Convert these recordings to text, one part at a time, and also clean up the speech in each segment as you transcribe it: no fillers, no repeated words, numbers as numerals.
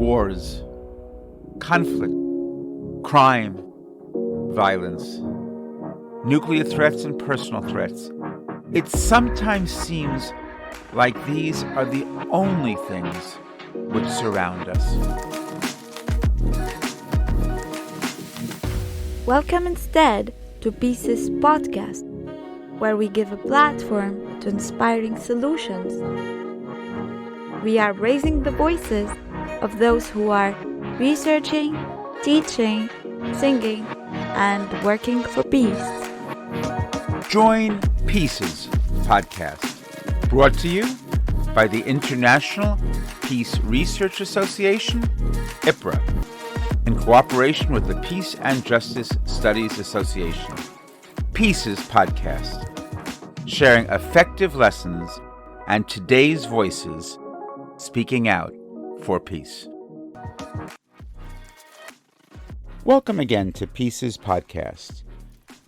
wars, conflict, crime, violence, nuclear threats and personal threats. It sometimes seems like these are the only things which surround us. Welcome instead to Pieces Podcast, where we give a platform to inspiring solutions. We are raising the voices of those who are researching, teaching, singing, and working for peace. Join Pieces Podcast, brought to you by the International Peace Research Association, IPRA, in cooperation with the Peace and Justice Studies Association. Pieces Podcast, sharing effective lessons and today's voices speaking out for peace. Welcome again to Pieces Podcast.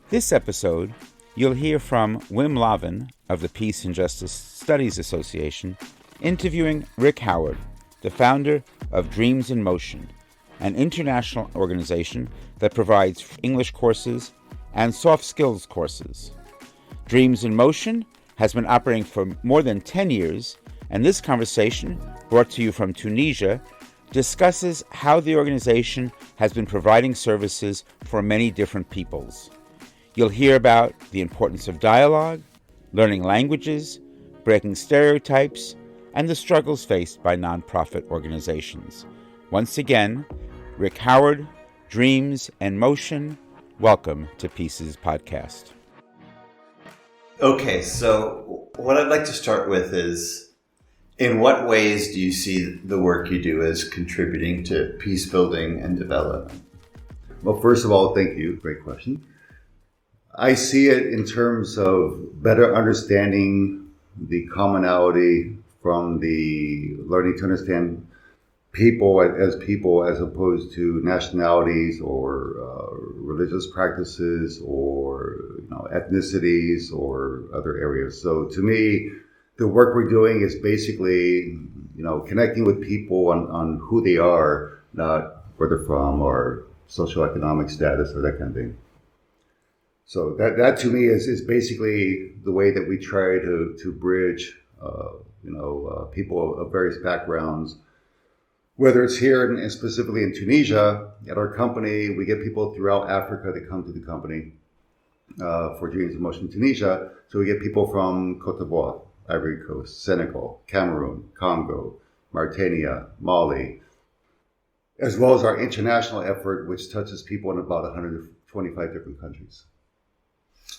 This episode, you'll hear from Wim Lavin of the Peace and Justice Studies Association interviewing Rick Howard, the founder of Dreams in Motion, an international organization that provides English courses and soft skills courses. Dreams in Motion has been operating for more than 10 years, and this conversation, brought to you from Tunisia, discusses how the organization has been providing services for many different peoples. You'll hear about the importance of dialogue, learning languages, breaking stereotypes, and the struggles faced by nonprofit organizations. Once again, Rick Howard, Dreams and Motion, welcome to Pieces Podcast. Okay, so what I'd like to start with is, in what ways do you see the work you do as contributing to peace building and development? Well, first of all, thank you. Great question. I see it in terms of better understanding the commonality from the learning to understand people as opposed to nationalities or religious practices or ethnicities or other areas. So to me, the work we're doing is basically connecting with people on who they are, not where they're from or socioeconomic status or that kind of thing. So that to me is basically the way that we try to bridge people of various backgrounds. Whether it's here and specifically in Tunisia, at our company, we get people throughout Africa that come to the company for Dreams in Motion Tunisia. So we get people from Cote d'Ivoire, Ivory Coast, Senegal, Cameroon, Congo, Mauritania, Mali, as well as our international effort, which touches people in about 125 different countries.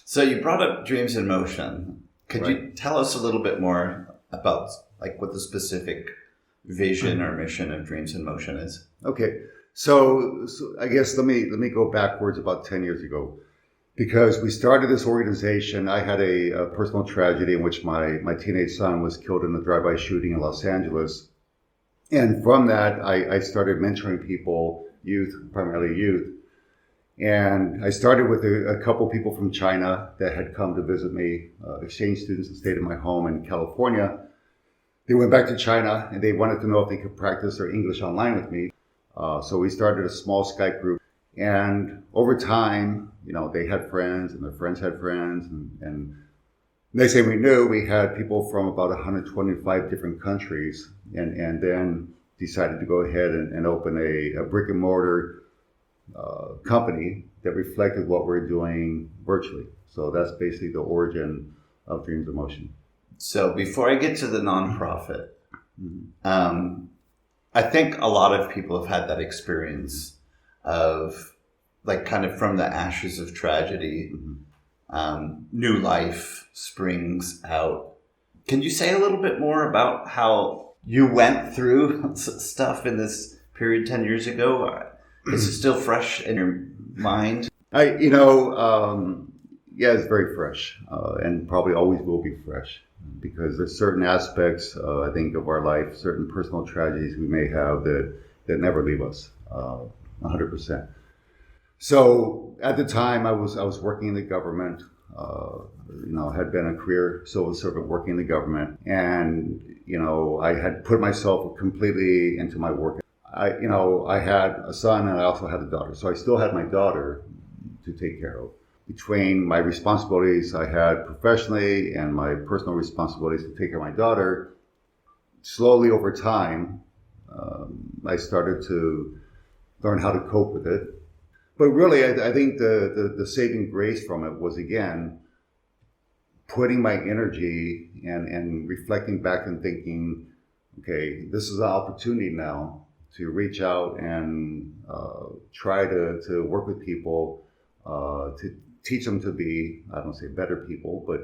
So you brought up Dreams in Motion. Could Right. you tell us a little bit more about what the specific vision or mission of Dreams in Motion is? Okay, so I guess let me go backwards about 10 years ago. Because we started this organization, I had a personal tragedy in which my teenage son was killed in a drive-by shooting in Los Angeles. And from that, I started mentoring people, primarily youth. And I started with a couple people from China that had come to visit me, exchange students that stayed in my home in California. They went back to China and they wanted to know if they could practice their English online with me. So we started a small Skype group. And over time, they had friends and their friends had friends. And next thing we knew, we had people from about 125 different countries and then decided to go ahead and open a brick and mortar company that reflected what we're doing virtually. So that's basically the origin of Dreams in Motion. So before I get to the nonprofit, I think a lot of people have had that experience of kind of from the ashes of tragedy, new life springs out. Can you say a little bit more about how you went through stuff in this period 10 years ago? Is it still fresh in your mind? It's very fresh and probably always will be fresh because there's certain aspects, I think, of our life, certain personal tragedies we may have that never leave us 100%. So at the time I was working in the government, had been a career civil servant working in the government. And, I had put myself completely into my work. I had a son and I also had a daughter. So I still had my daughter to take care of. Between my responsibilities I had professionally and my personal responsibilities to take care of my daughter, slowly over time, I started to learn how to cope with it. But really, I think the saving grace from it was, again, putting my energy and reflecting back and thinking, okay, this is an opportunity now to reach out and try to work with people, to teach them to be, I don't say better people, but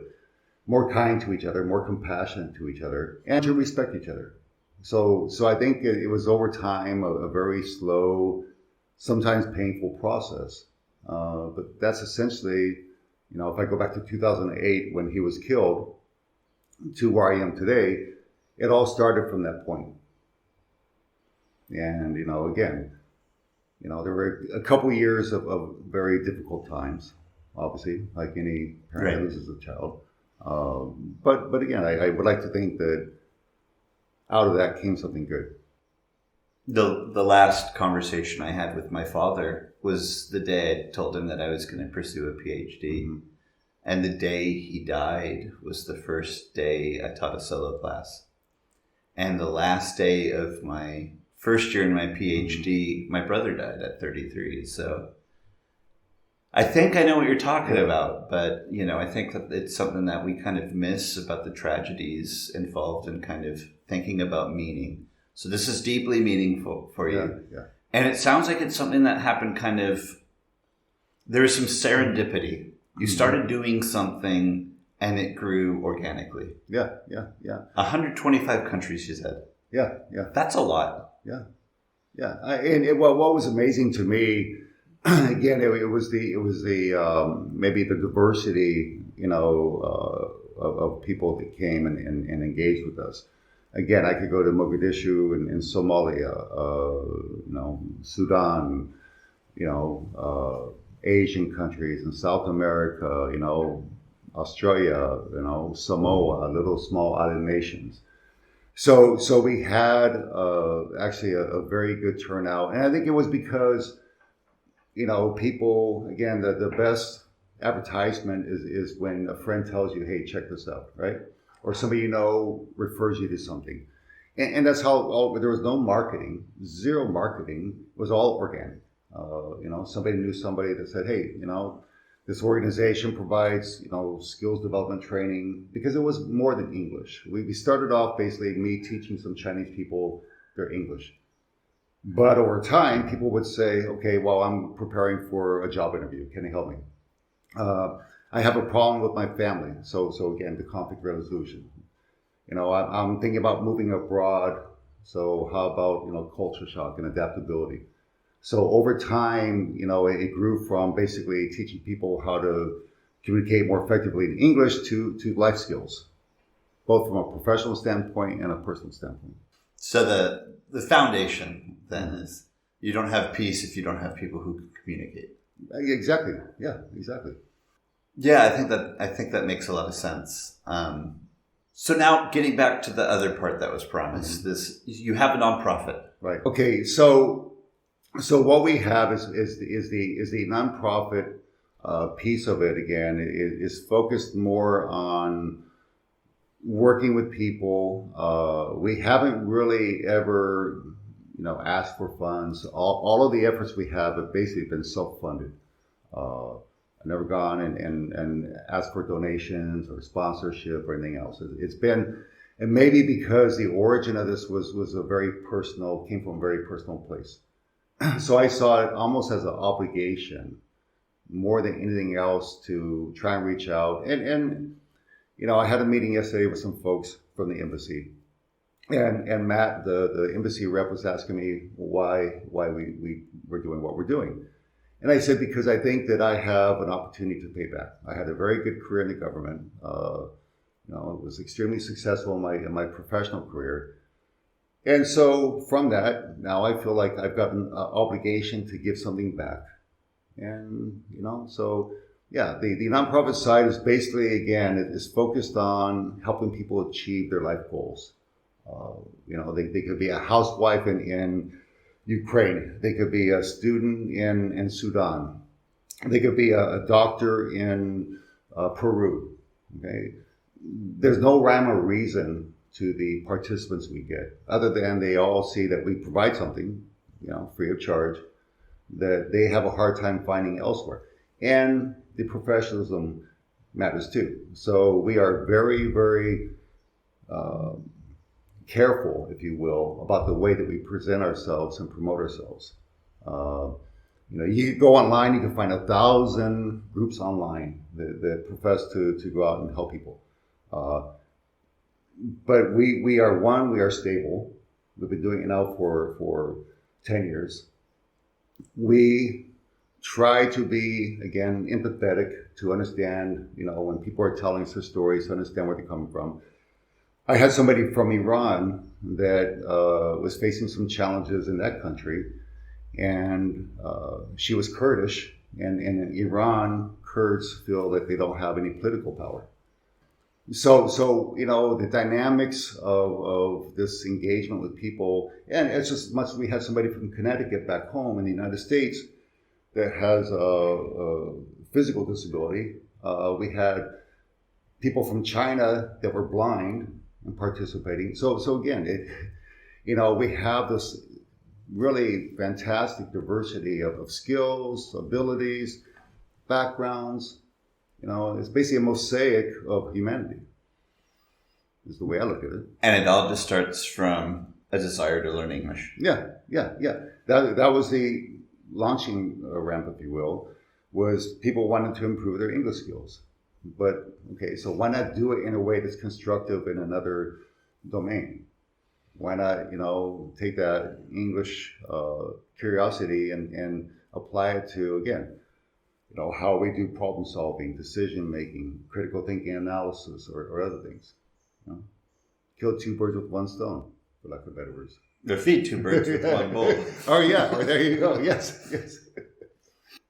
more kind to each other, more compassionate to each other, and to respect each other. So I think it was over time a very slow, sometimes painful process. But that's essentially, if I go back to 2008 when he was killed to where I am today, it all started from that point. And, again, there were a couple of years of very difficult times, obviously, like any parent Right. loses a child. But again, I would like to think that out of that came something good. The last conversation I had with my father was the day I told him that I was going to pursue a PhD. Mm-hmm. And the day he died was the first day I taught a solo class. And the last day of my first year in my PhD, my brother died at 33. So I think I know what you're talking about, but, I think that it's something that we kind of miss about the tragedies involved in kind of thinking about meaning. So this is deeply meaningful for you. Yeah. And it sounds like it's something that happened there was some serendipity. You started doing something and it grew organically. Yeah. 125 countries, you said. Yeah. That's a lot. Yeah. What was amazing to me, again, it was the maybe the diversity, of people that came and engaged with us. Again, I could go to Mogadishu in Somalia, Sudan, Asian countries in South America, Australia, Samoa, little small island nations. So we had actually a very good turnout, and I think it was because people, again, the best advertisement is when a friend tells you, hey, check this out, right? Or somebody refers you to something. And that's how there was no marketing, zero marketing, it was all organic. Somebody knew somebody that said, hey, this organization provides, skills development training, because it was more than English. We started off basically me teaching some Chinese people their English. But over time, people would say, okay, well, I'm preparing for a job interview. Can you help me? I have a problem with my family. So again, the conflict resolution. I'm thinking about moving abroad. So how about, culture shock and adaptability? So over time, it grew from basically teaching people how to communicate more effectively in English to life skills, both from a professional standpoint and a personal standpoint. So the foundation then is you don't have peace if you don't have people who can communicate. Exactly. Yeah, exactly. Yeah, I think that makes a lot of sense. So now getting back to the other part that was promised, you have a nonprofit. Right. Okay. So what we have is the nonprofit piece of it. Again, is focused more on working with people. We haven't really ever, asked for funds. All of the efforts we have basically been self-funded. I've never gone and asked for donations or sponsorship or anything else. It's been, and maybe because the origin of this was came from a very personal place. So I saw it almost as an obligation more than anything else to try and reach out. And I had a meeting yesterday with some folks from the embassy. And Matt, the embassy rep, was asking me why we were doing what we're doing. And I said, because I think that I have an opportunity to pay back. I had a very good career in the government. Was extremely successful in my professional career. And so from that, now I feel like I've got an obligation to give something back. And, so yeah, the nonprofit side is basically, again, it is focused on helping people achieve their life goals. They could be a housewife in Ukraine. They could be a student in Sudan. They could be a doctor in Peru. Okay, there's no rhyme or reason to the participants we get, other than they all see that we provide something, free of charge, that they have a hard time finding elsewhere. And the professionalism matters too. So we are very, very careful, if you will, about the way that we present ourselves and promote ourselves. You go online, you can find 1,000 groups online that profess to go out and help people. But we are stable. We've been doing it now for 10 years. We try to be, again, empathetic, to understand, when people are telling us their stories, to understand where they're coming from. I had somebody from Iran that was facing some challenges in that country, and she was Kurdish, and in Iran, Kurds feel that they don't have any political power. So the dynamics of this engagement with people, and it's just much. We had somebody from Connecticut back home in the United States that has a physical disability. We had people from China that were blind and participating. So again, we have this really fantastic diversity of skills, abilities, backgrounds. It's basically a mosaic of humanity, is the way I look at it. And it all just starts from a desire to learn English. Yeah. That was the launching ramp, if you will, was people wanted to improve their English skills. But, okay, so why not do it in a way that's constructive in another domain? Why not, take that English curiosity and apply it to, again, how we do problem solving, decision making, critical thinking analysis, or other things. Kill two birds with one stone, for lack of better words. Or feed two birds with one bowl. Oh, yeah. Or there you go. Yes.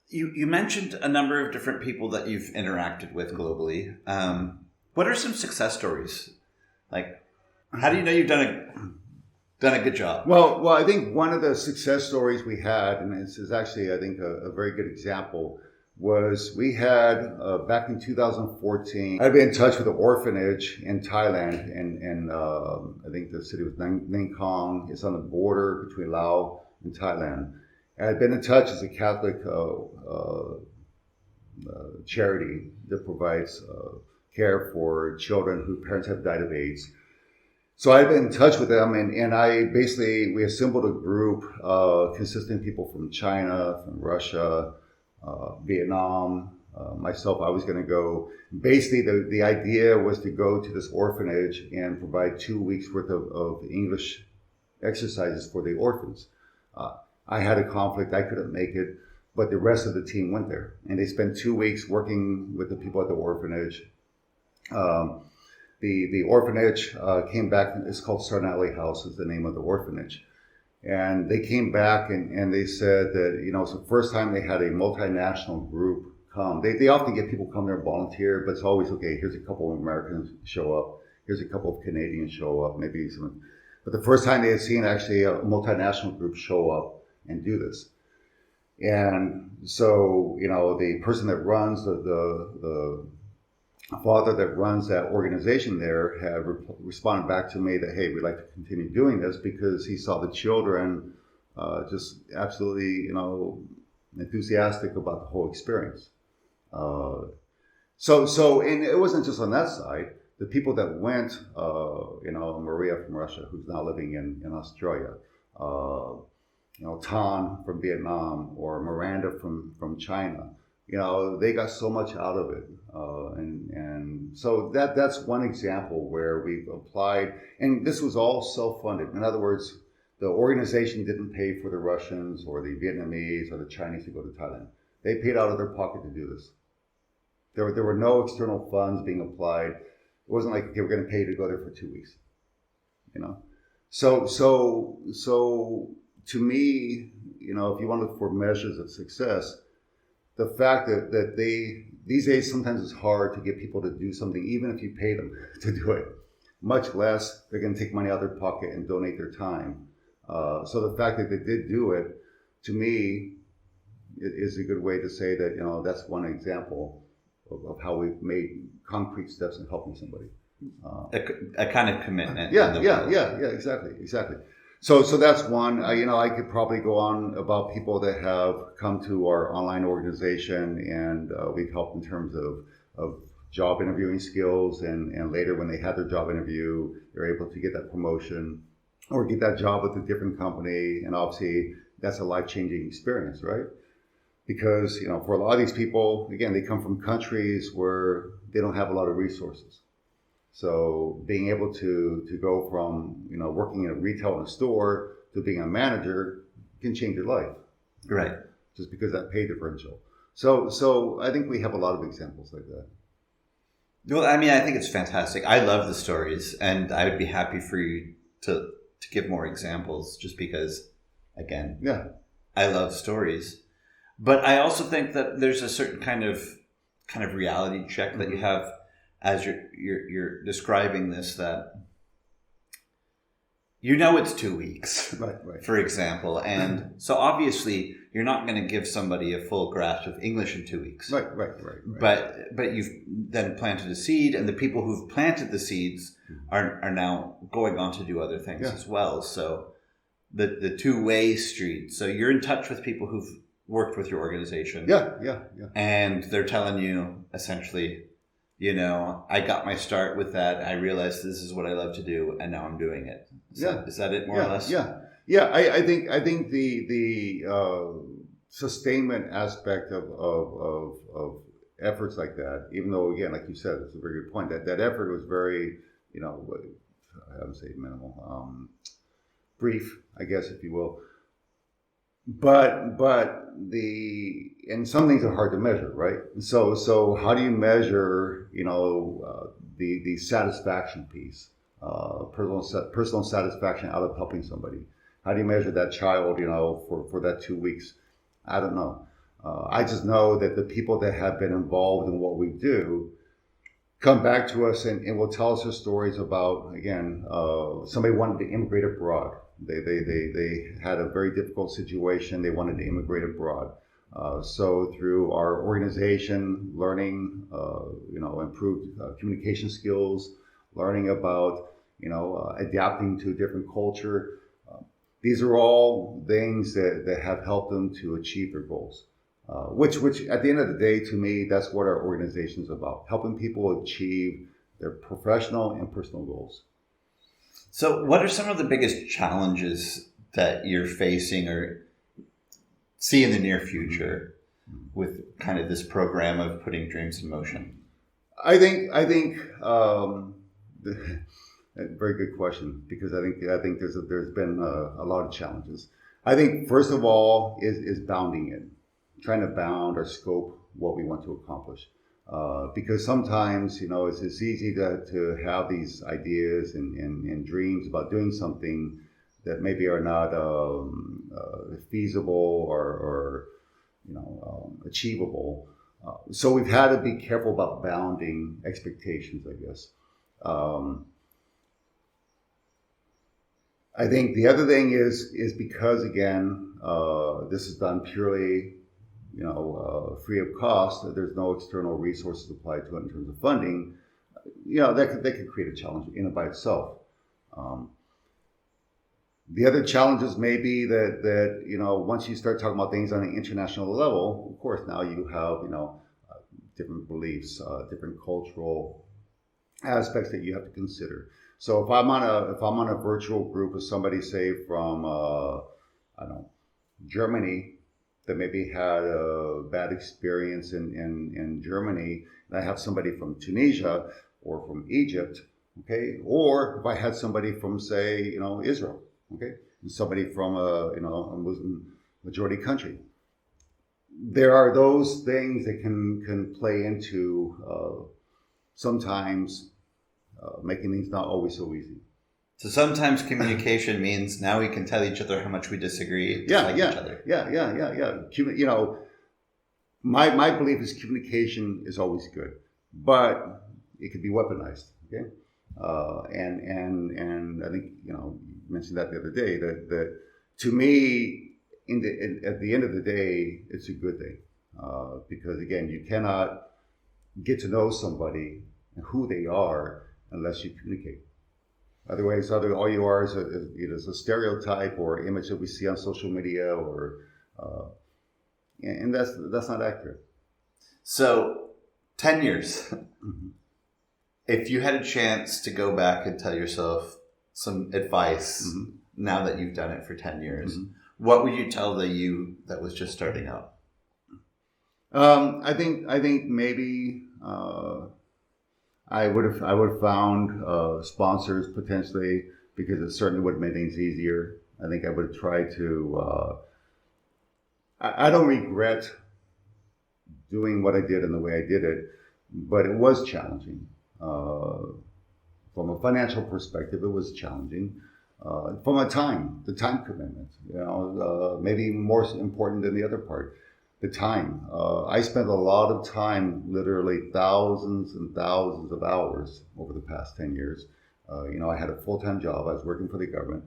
You mentioned a number of different people that you've interacted with globally. What are some success stories? Like, how do you know you've done a good job? Well, I think one of the success stories we had, and this is actually, I think, a very good example, was we had, back in 2014, I'd been in touch with an orphanage in Thailand, and I think the city was Nang Khong. It's on the border between Laos and Thailand. And I'd been in touch as a Catholic charity that provides care for children whose parents have died of AIDS. So I've been in touch with them, and we assembled a group consisting of people from China, from Russia, Vietnam, myself. I was going to go. Basically, the idea was to go to this orphanage and provide 2 weeks worth of English exercises for the orphans. I had a conflict. I couldn't make it, but the rest of the team went there, and they spent 2 weeks working with the people at the orphanage. The orphanage came back. It's called Sarnali House is the name of the orphanage. And they came back and they said that, it's the first time they had a multinational group come. They often get people come there and volunteer, but it's always, okay, here's a couple of Americans show up. Here's a couple of Canadians show up, maybe some. But the first time they had seen actually a multinational group show up and do this. And so, the person that runs the father that runs that organization there had responded back to me that, hey, we'd like to continue doing this, because he saw the children just absolutely, enthusiastic about the whole experience. So, and it wasn't just on that side. The people that went, Maria from Russia, who's now living in Australia, Tan from Vietnam, or Miranda from China, they got so much out of it. And so that's one example where we've applied, and this was all self-funded. In other words, the organization didn't pay for the Russians or the Vietnamese or the Chinese to go to Thailand. They paid out of their pocket to do this. There were no external funds being applied. It wasn't like, okay, we're going to pay you to go there for 2 weeks. So to me, if you want to look for measures of success, the fact that these days sometimes it's hard to get people to do something, even if you pay them to do it, much less they're going to take money out of their pocket and donate their time. So the fact that they did do it, to me, is a good way to say that, that's one example of how we've made concrete steps in helping somebody. A kind of commitment. Yeah, exactly. So that's one. I could probably go on about people that have come to our online organization, and we've helped in terms of job interviewing skills, and later when they had their job interview, they're able to get that promotion or get that job with a different company, and obviously that's a life-changing experience, right? Because for a lot of these people, again, they come from countries where they don't have a lot of resources. So being able to go from working in a retail in a store to being a manager can change your life, right? Just because that pay differential. So I think we have a lot of examples like that. Well, I mean, I think it's fantastic. I love the stories, and I would be happy for you to give more examples, just because, again, I love stories. But I also think that there's a certain kind of reality check that you have as you're describing this, that it's 2 weeks, right. For example, and so obviously you're not going to give somebody a full grasp of English in 2 weeks, right. But you've then planted a seed, and the people who've planted the seeds are now going on to do other things as well. So the two-way street. So you're in touch with people who've worked with your organization, and they're telling you essentially, I got my start with that. I realized this is what I love to do, and now I'm doing it. Is that it, more or less? Yeah. I think the sustainment aspect of efforts like that, even though, again, like you said, it's a very good point. That effort was very, I would say minimal, brief, I guess, if you will. But and some things are hard to measure, right? So how do you measure, the satisfaction piece, personal satisfaction out of helping somebody? How do you measure that child, for that 2 weeks? I don't know. I just know that the people that have been involved in what we do come back to us and will tell us their stories about, again, somebody wanted to immigrate abroad. They had a very difficult situation. They wanted to immigrate abroad. So through our organization, learning, improved communication skills, learning about, adapting to a different culture. These are all things that have helped them to achieve their goals. Which at the end of the day, to me, that's what our organization is about: helping people achieve their professional and personal goals. So what are some of the biggest challenges that you're facing or see in the near future with kind of this program of putting dreams in motion? I think very good question, because I think there's been a lot of challenges. I think first of all is bounding it, trying to bound or scope what we want to accomplish. Because sometimes, it's easy to have these ideas and dreams about doing something that maybe are not feasible or achievable. So we've had to be careful about bounding expectations, I guess. I think the other thing is because, again, this is done purely free of cost, there's no external resources applied to it in terms of funding, that could create a challenge in and by itself. The other challenges may be that once you start talking about things on an international level, of course, now you have, different beliefs, different cultural aspects that you have to consider. So if I'm on a virtual group with somebody, say from, Germany, that maybe had a bad experience in Germany, and I have somebody from Tunisia or from Egypt, okay? Or if I had somebody from, say, Israel, okay? And somebody from a Muslim majority country. There are those things that can play into sometimes making things not always so easy. So sometimes communication means now we can tell each other how much we disagree. Each other. Yeah. My belief is communication is always good, but it could be weaponized. Okay, And I think you mentioned that the other day that to me at the end of the day it's a good thing because again you cannot get to know somebody and who they are unless you communicate. Otherwise, all you are is a stereotype or image that we see on social media, and that's not accurate. So, 10 years. Mm-hmm. If you had a chance to go back and tell yourself some advice Mm-hmm. now that you've done it for 10 years, Mm-hmm. what would you tell the you that was just starting out? I think maybe I would have found sponsors potentially because it certainly would have made things easier. I think I would have tried to. I don't regret doing what I did and the way I did it, but it was challenging. From a financial perspective, it was challenging. From the time commitment, maybe more important than the other part. The time. I spent a lot of time, literally thousands and thousands of hours over the past 10 years. I had a full-time job. I was working for the government,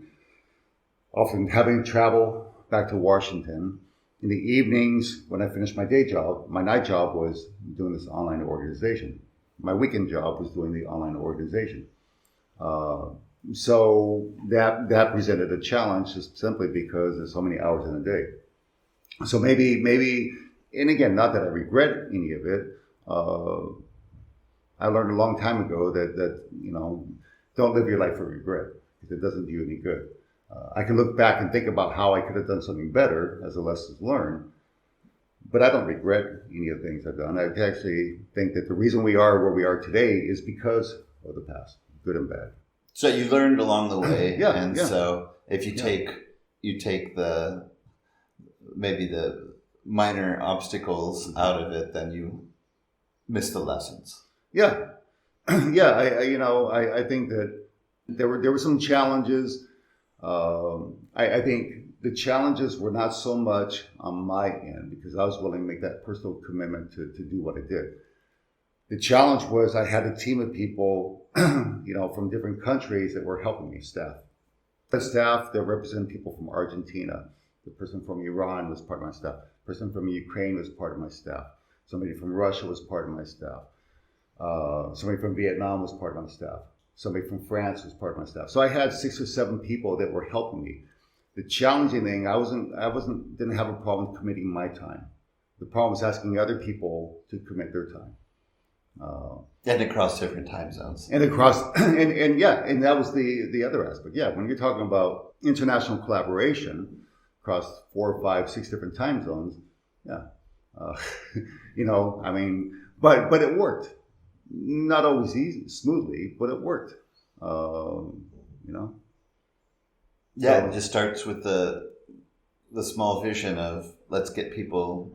often having to travel back to Washington. In the evenings, when I finished my day job, my night job was doing this online organization. My weekend job was doing the online organization. So that presented a challenge just simply because there's so many hours in a day. So maybe, and again, not that I regret any of it. I learned a long time ago that don't live your life for regret because it doesn't do you any good. I can look back and think about how I could have done something better as a lessons learned, but I don't regret any of the things I've done. I actually think that the reason we are where we are today is because of the past, good and bad. So you learned along the way, Yeah. So if you take maybe the minor obstacles out of it, then you miss the lessons. Yeah, yeah. I think that there were some challenges. I think the challenges were not so much on my end because I was willing to make that personal commitment to do what I did. The challenge was I had a team of people, from different countries that were helping me, staff that represent people from Argentina. The person from Iran was part of my staff. The person from Ukraine was part of my staff. Somebody from Russia was part of my staff. Somebody from Vietnam was part of my staff. Somebody from France was part of my staff. So I had 6 or 7 people that were helping me. The challenging thing, didn't have a problem committing my time. The problem was asking other people to commit their time. And across different time zones. And across, and that was the other aspect. Yeah, when you're talking about international collaboration across 4, 5, 6 different time zones, yeah, but it worked. Not always smoothly, but it worked. Yeah, So, it just starts with the small vision of let's get people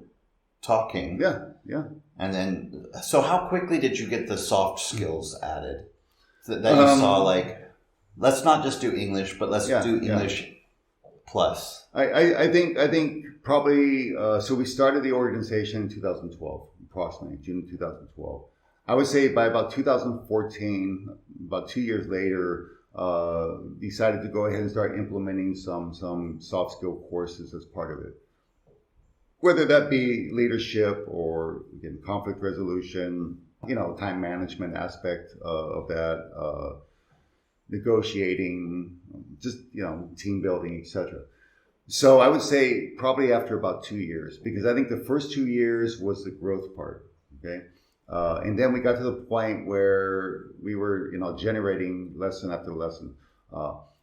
talking. yeah. And then, so how quickly did you get the soft skills added? That you saw, like, let's not just do English, but let's do English plus. I think probably, so we started the organization in 2012, approximately June 2012. I would say by about 2014, about 2 years later, decided to go ahead and start implementing some soft skill courses as part of it. Whether that be leadership or again, conflict resolution, time management aspect of that, negotiating, just, team building, etc. So I would say probably after about 2 years, because I think the first 2 years was the growth part. Okay. And then we got to the point where we were, generating lesson after lesson.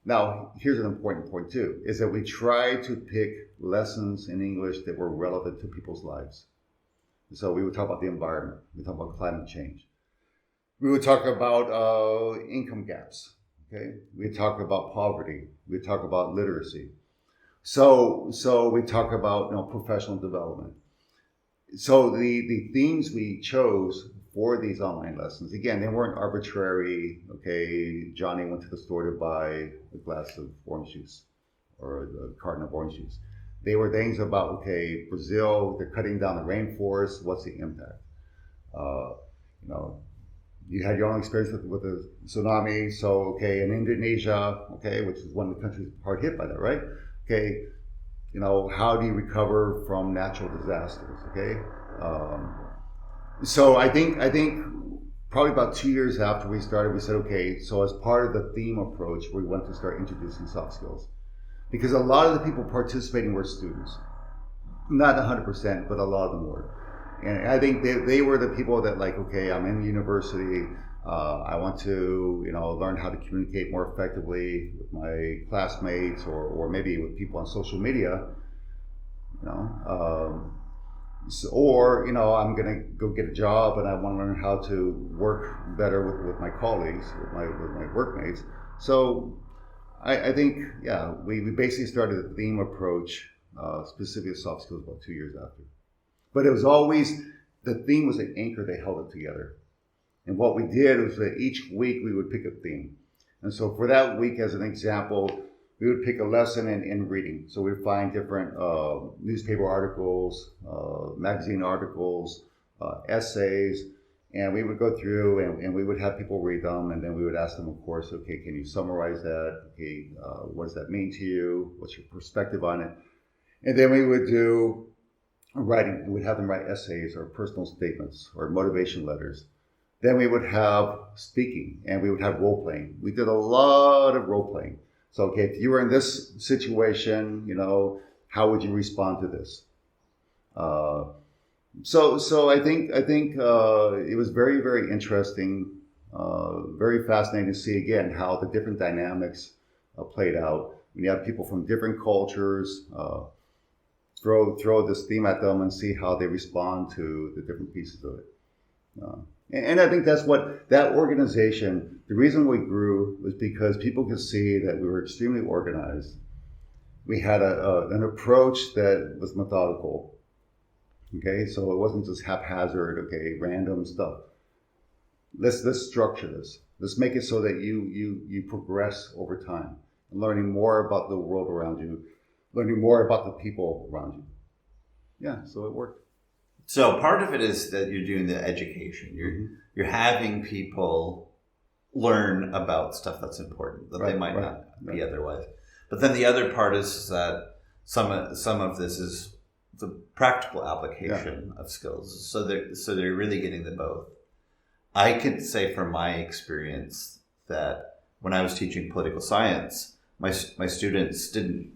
Now, here's an important point too, is that we try to pick lessons in English that were relevant to people's lives. So we would talk about the environment. We would talk about climate change. We would talk about income gaps. Okay. We would talk about poverty. We would talk about literacy. So we talk about, professional development. So the themes we chose for these online lessons, again, they weren't arbitrary. Okay, Johnny went to the store to buy a glass of orange juice or a carton of orange juice. They were things about, okay, Brazil, they're cutting down the rainforest. What's the impact? You had your own experience with the tsunami. So, okay, in Indonesia, okay, which is one of the countries hard hit by that, right? Okay, how do you recover from natural disasters? Okay, so I think probably about 2 years after we started, we said, okay, so as part of the theme approach, we went to start introducing soft skills, because a lot of the people participating were students, not 100%, but a lot of them were. And I think they were the people that, like, okay, I'm in university, I want to, learn how to communicate more effectively with my classmates or maybe with people on social media, I'm going to go get a job and I want to learn how to work better with my colleagues, with my workmates. So I think, we basically started a theme approach, specifically soft skills, about 2 years after. But it was always, the theme was an anchor that held it together. And what we did was that each week we would pick a theme. And so for that week, as an example, we would pick a lesson in reading. So we'd find different newspaper articles, magazine articles, essays, and we would go through and we would have people read them, and then we would ask them, of course, okay, can you summarize that? Okay, what does that mean to you? What's your perspective on it? And then we would do writing, and we'd have them write essays or personal statements or motivation letters. Then we would have speaking, and we would have role playing. We did a lot of role playing. So, okay, if you were in this situation, how would you respond to this? So I think it was very, very interesting, very fascinating to see again how the different dynamics played out. When you have people from different cultures, throw this theme at them and see how they respond to the different pieces of it. And I think that's what that organization, the reason we grew was because people could see that we were extremely organized. We had an approach that was methodical. Okay, so it wasn't just haphazard, okay, random stuff. Let's structure this. Let's make it so that you progress over time, and learning more about the world around you, learning more about the people around you. Yeah, so it worked. So part of it is that you're doing the education. You're having people learn about stuff that's important that they might not be otherwise. But then the other part is that some of this is the practical application of skills. So they're really getting the both. I could say from my experience that when I was teaching political science, my students didn't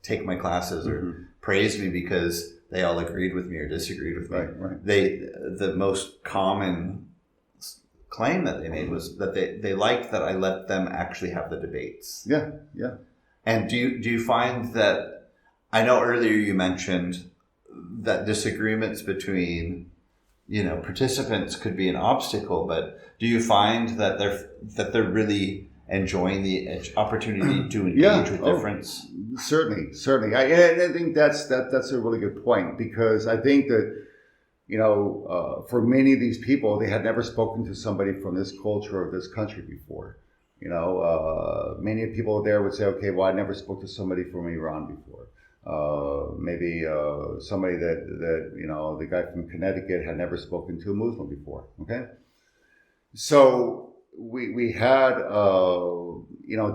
take my classes or praise me because they all agreed with me or disagreed with me. Right. The most common claim that they made was that they liked that I let them actually have the debates. Yeah. And do you find that, I know earlier you mentioned that disagreements between participants could be an obstacle, but do you find that they're really enjoying the opportunity to engage with difference? Certainly. I think that's a really good point, because I think that for many of these people, they had never spoken to somebody from this culture or this country before. Many people there would say, okay, well, I never spoke to somebody from Iran before. Maybe somebody that the guy from Connecticut had never spoken to a Muslim before. Okay, so we had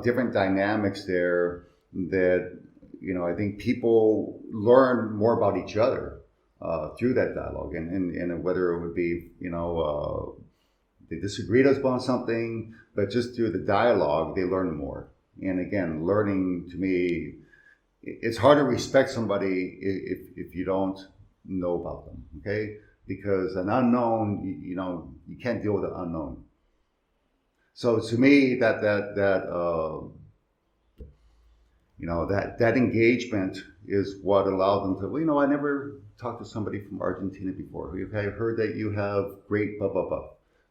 different dynamics there that I think people learn more about each other through that dialogue, and whether it would be they disagreed upon something, but just through the dialogue they learn more. And again, learning, to me, it's hard to respect somebody if you don't know about them, okay? Because an unknown, you can't deal with the unknown. So to me, that engagement is what allowed them to, I never talked to somebody from Argentina before. I've heard that you have great blah, blah, blah,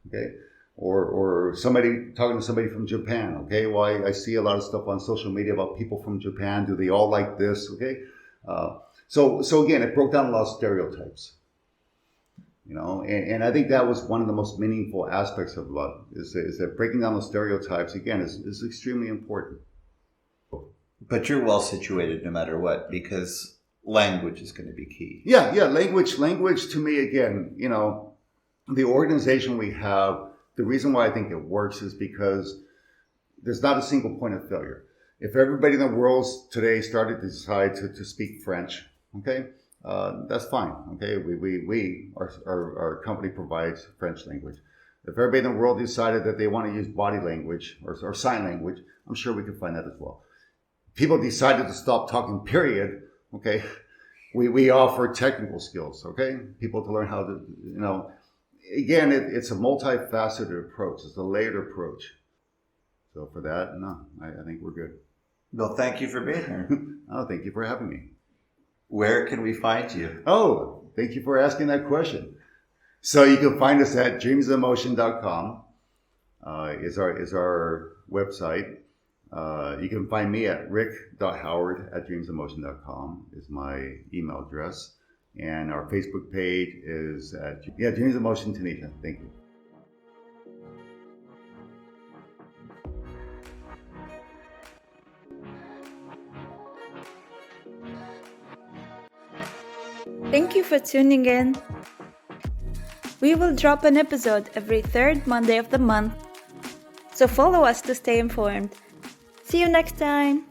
okay? Or somebody talking to somebody from Japan, okay? Well, I see a lot of stuff on social media about people from Japan. Do they all like this, okay? So again, it broke down a lot of stereotypes, and I think that was one of the most meaningful aspects of love, is that breaking down the stereotypes, again, is extremely important. But you're well situated no matter what, because language is going to be key. Yeah, language to me, again, the organization we have The reason why I think it works is because there's not a single point of failure. If everybody in the world today started to decide to speak French, okay, that's fine. Okay, our company provides French language. If everybody in the world decided that they want to use body language or sign language, I'm sure we could find that as well. People decided to stop talking, period. Okay, we offer technical skills. Okay, people to learn how to, again, it's a multifaceted approach. It's a layered approach. So for that, no, I think we're good. Well, thank you for being here. Oh, thank you for having me. Where can we find you? Oh, thank you for asking that question. So you can find us at dreamsofomotion.com is our website. You can find me at rick.howard@dreamsofomotion.com is my email address. And our Facebook page is at Dreams of Motion Tunisia. Thank you. Thank you for tuning in. We will drop an episode every third Monday of the month, so follow us to stay informed. See you next time!